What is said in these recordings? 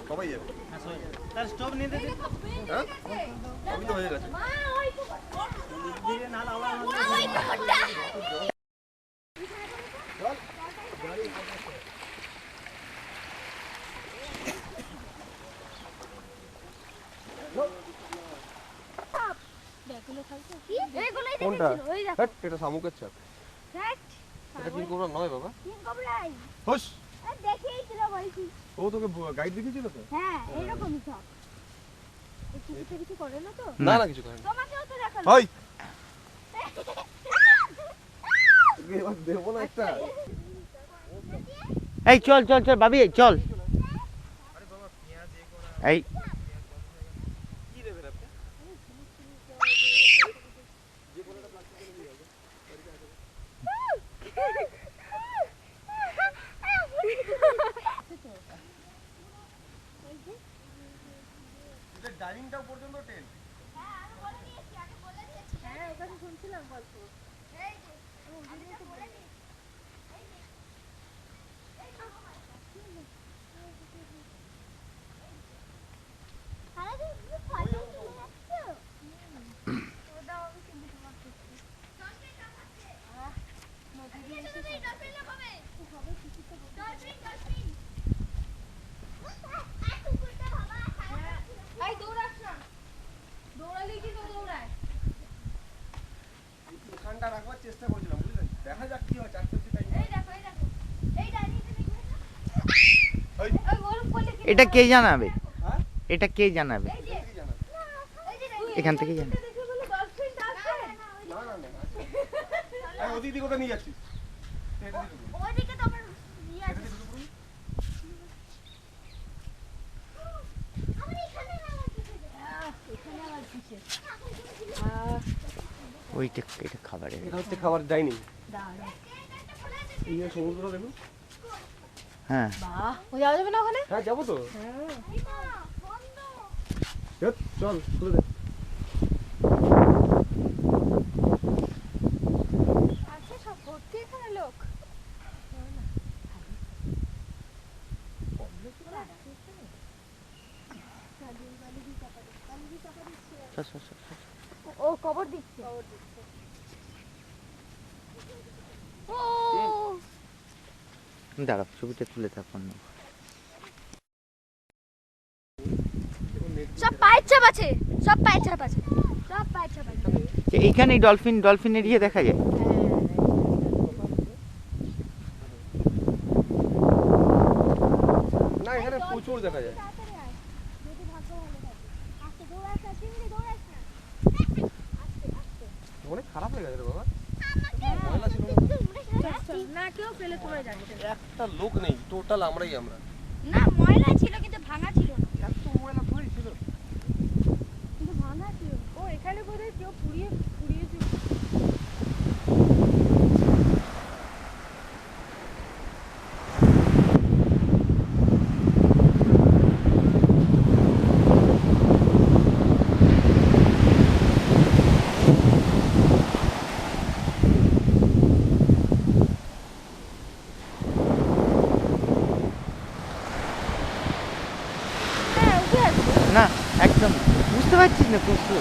সবাই যাবে তার স্টোভ নিয়ে দিতে হ্যাঁ আমি তো হয়ে গেছে কোনটা এটা শামুকের চাপ এটা কিং কোবরা নয় বাবা কিং কোবরাই হুশ দেখিয়েছিল বলছি ও তোকে গাইড দেখিয়েছিল তো হ্যাঁ এরকমই সব কিছু করে না তো না না কিছু করে না তোমাকেও তো দেখালো ওই এবার দেব না একটা এই চল চল চল ভাবি চল আরে বাবা পেঁয়াজ এ করা এই কি দেবেন আপনি যে কোনটা প্লাস্টিক করে দিয়ে হবে এটা ডাইনিংটাও পর্যন্ত টেন হ্যাঁ আমি বলে দিয়েছি আগে বলে দিয়েছি হ্যাঁ ওখানে শুনছিলাম গল্প এই যে আমি তো বলে দিয়েছি এই যে এই তো আরে তুমি ফটো তুলে রাখছো ওটা আমি কিন্তু তোমার করছি ডলফিন কাছে নদী দিয়ে এসে ডলফিন লাগাবে হবে কিছু তো ডলফিন ডলফিন এই দৌড়াস না দৌড়ালি কি তো দৌড়ায় ঠান্ডা রাখবার চেষ্টা করছিলাম বুঝলেন দেখা যাক কি হয় 4:30 টাইম এই দেখো এই ডাইনিতে দেখো ওই গরম করলে কি এটা কে জানাবে হ্যাঁ এটা কে জানাবে এই যে এখান থেকে জানাবে দেখো বলে ডলফিন ডাকছে না না না এই ওদিকে কোথা নিয়ে যাচ্ছিস ওইদিকে তো আমার নিয়ে আছে ওইটা এটা খাবারের এটা হচ্ছে খাবার ডাইনিং এই সমুদ্র দেখুন হ্যাঁ বাহ ও যাওয়া যাবে না ওখানে হ্যাঁ যাবো তো হ্যাঁ চল খুলে দে আচ্ছা সব ভর্তি এখানে লোক ও কবর দিচ্ছে দাঁড়া ছবিটা তুলে থাকুন সব পায়ের চাপ আছে সব পায়ের চাপ আছে সব পায়ের চাপ আছে এইখানে ডলফিনের ইয়ে দেখা যায় না এখানে প্রচুর দেখা যায় অনেক খারাপ হয়ে গেছে বাবা ময়লা ছিল না কেউ ফেলে তোলা যাচ্ছে একটা লোক নেই টোটাল আমরা না ময়লা ছিল কিন্তু ভাঙা ছিল না এত ময়লা থই ছিল কিন্তু ভাঙা ছিল ও এখানে বোধহয় কেউ পুড়িয়েছে না একদম বুঝতে পারছিস না কুসু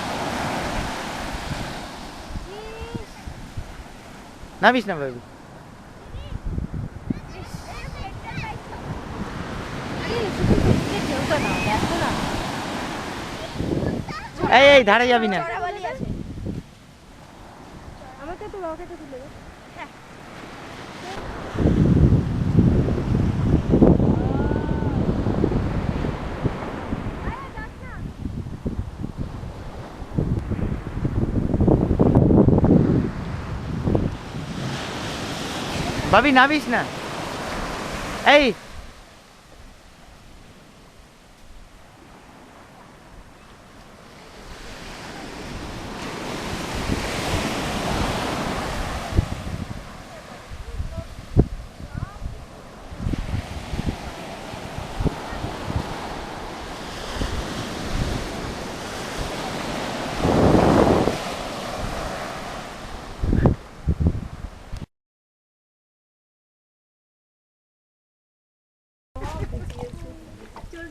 নামিস না ভাবি এই ধারে যাবি না আমাকে তো রকেটে তুলে দে ভাবি নামিস না এই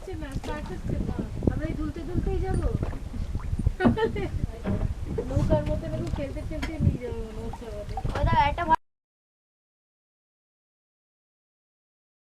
হচ্ছে না, স্টার্ট হচ্ছে না। আমরা এই দুলতেই যাবো। নৌকার মতো এরকম খেলতে নিয়ে যাবো মনে হচ্ছে আমাদের। ওটা একটা